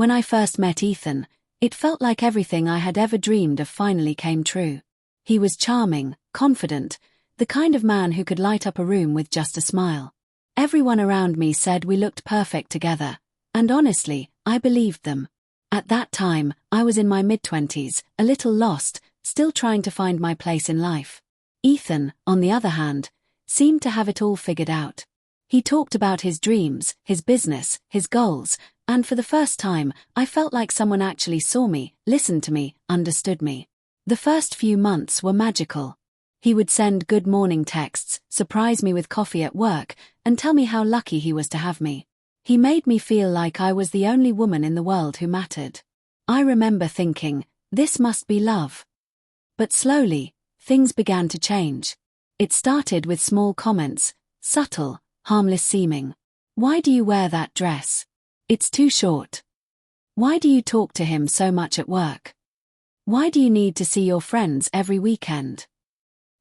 When I first met Ethan, it felt like everything I had ever dreamed of finally came true. He was charming, confident, the kind of man who could light up a room with just a smile. Everyone around me said we looked perfect together, and honestly, I believed them. At that time, I was in my mid-20s, a little lost, still trying to find my place in life. Ethan, on the other hand, seemed to have it all figured out. He talked about his dreams, his business, his goals, and for the first time, I felt like someone actually saw me, listened to me, understood me. The first few months were magical. He would send good morning texts, surprise me with coffee at work, and tell me how lucky he was to have me. He made me feel like I was the only woman in the world who mattered. I remember thinking, this must be love. But slowly, things began to change. It started with small comments, subtle, harmless seeming. Why do you wear that dress? It's too short. Why do you talk to him so much at work? Why do you need to see your friends every weekend?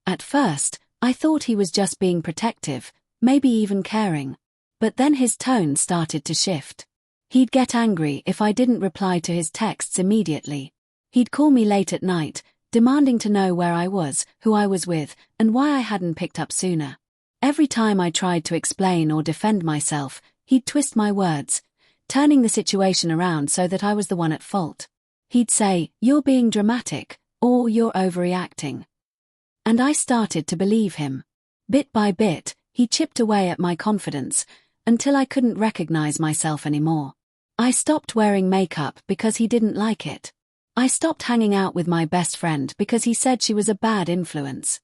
At first, I thought he was just being protective, maybe even caring. But then his tone started to shift. He'd get angry if I didn't reply to his texts immediately. He'd call me late at night, demanding to know where I was, who I was with, and why I hadn't picked up sooner. Every time I tried to explain or defend myself, he'd twist my words, turning the situation around so that I was the one at fault. He'd say, "You're being dramatic," or "You're overreacting." And I started to believe him. Bit by bit, he chipped away at my confidence, until I couldn't recognize myself anymore. I stopped wearing makeup because he didn't like it. I stopped hanging out with my best friend because he said she was a bad influence.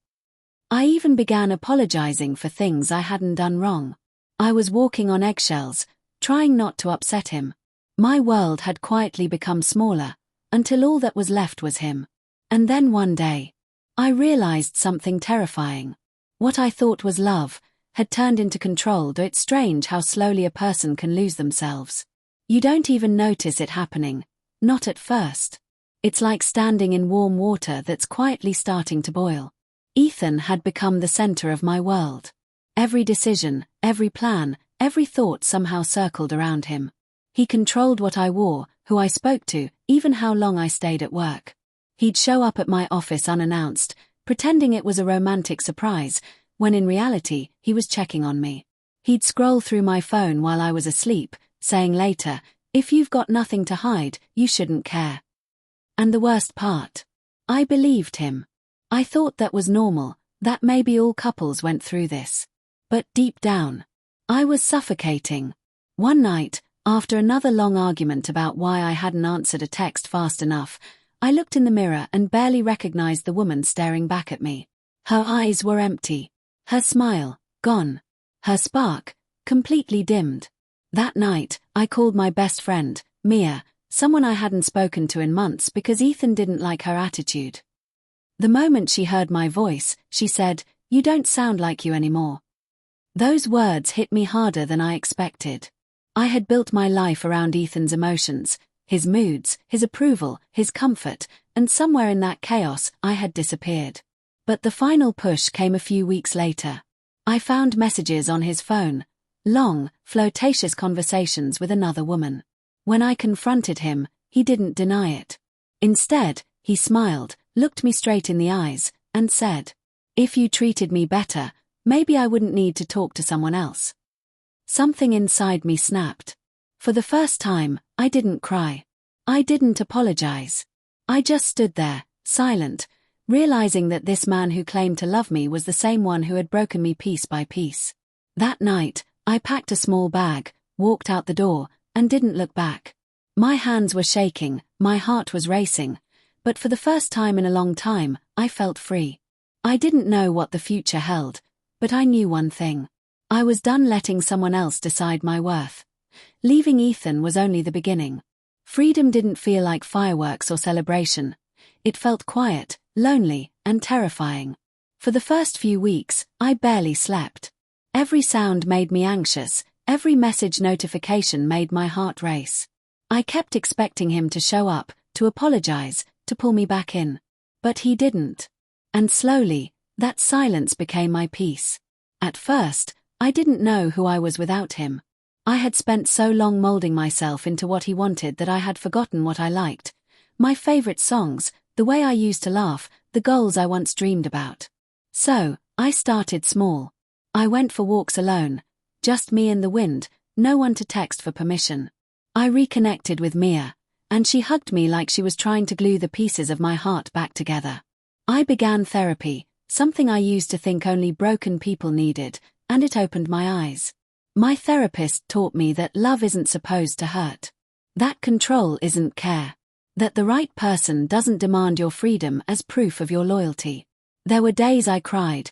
I even began apologizing for things I hadn't done wrong. I was walking on eggshells, trying not to upset him. My world had quietly become smaller, until all that was left was him. And then one day, I realized something terrifying. What I thought was love had turned into control. It's strange how slowly a person can lose themselves. You don't even notice it happening, not at first. It's like standing in warm water that's quietly starting to boil. Ethan had become the center of my world. Every decision, every plan, every thought somehow circled around him. He controlled what I wore, who I spoke to, even how long I stayed at work. He'd show up at my office unannounced, pretending it was a romantic surprise, when in reality, he was checking on me. He'd scroll through my phone while I was asleep, saying later, "If you've got nothing to hide, you shouldn't care." And the worst part? I believed him. I thought that was normal, that maybe all couples went through this. But deep down, I was suffocating. One night, after another long argument about why I hadn't answered a text fast enough, I looked in the mirror and barely recognized the woman staring back at me. Her eyes were empty. Her smile, gone. Her spark, completely dimmed. That night, I called my best friend, Mia, someone I hadn't spoken to in months because Ethan didn't like her attitude. The moment she heard my voice, she said, "You don't sound like you anymore." Those words hit me harder than I expected. I had built my life around Ethan's emotions, his moods, his approval, his comfort, and somewhere in that chaos, I had disappeared. But the final push came a few weeks later. I found messages on his phone, long, flirtatious conversations with another woman. When I confronted him, he didn't deny it. Instead, he smiled, looked me straight in the eyes, and said, "If you treated me better, maybe I wouldn't need to talk to someone else." Something inside me snapped. For the first time, I didn't cry. I didn't apologize. I just stood there, silent, realizing that this man who claimed to love me was the same one who had broken me piece by piece. That night, I packed a small bag, walked out the door, and didn't look back. My hands were shaking, my heart was racing, but for the first time in a long time, I felt free. I didn't know what the future held, but I knew one thing. I was done letting someone else decide my worth. Leaving Ethan was only the beginning. Freedom didn't feel like fireworks or celebration. It felt quiet, lonely, and terrifying. For the first few weeks, I barely slept. Every sound made me anxious, every message notification made my heart race. I kept expecting him to show up, to apologize, to pull me back in. But he didn't. And slowly, that silence became my peace. At first, I didn't know who I was without him. I had spent so long molding myself into what he wanted that I had forgotten what I liked. My favorite songs, the way I used to laugh, the goals I once dreamed about. So, I started small. I went for walks alone, just me and the wind, no one to text for permission. I reconnected with Mia, and she hugged me like she was trying to glue the pieces of my heart back together. I began therapy, something I used to think only broken people needed, and it opened my eyes. My therapist taught me that love isn't supposed to hurt. That control isn't care. That the right person doesn't demand your freedom as proof of your loyalty. There were days I cried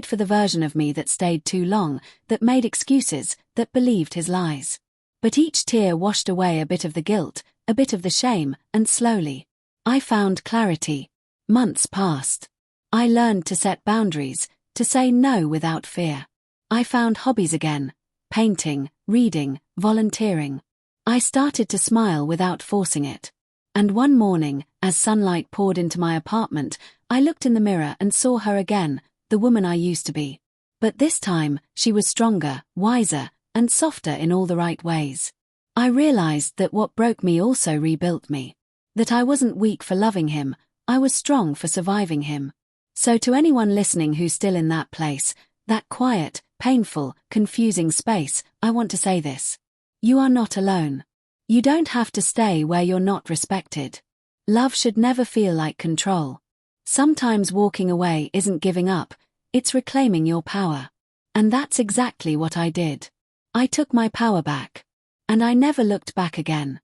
for the version of me that stayed too long, that made excuses, that believed his lies. But each tear washed away a bit of the guilt, a bit of the shame, and slowly, I found clarity. Months passed. I learned to set boundaries, to say no without fear. I found hobbies again, painting, reading, volunteering. I started to smile without forcing it. And one morning, as sunlight poured into my apartment, I looked in the mirror and saw her again, the woman I used to be. But this time, she was stronger, wiser, and softer in all the right ways. I realized that what broke me also rebuilt me. That I wasn't weak for loving him, I was strong for surviving him. So to anyone listening who's still in that place, that quiet, painful, confusing space, I want to say this. You are not alone. You don't have to stay where you're not respected. Love should never feel like control. Sometimes walking away isn't giving up, it's reclaiming your power. And that's exactly what I did. I took my power back. And I never looked back again.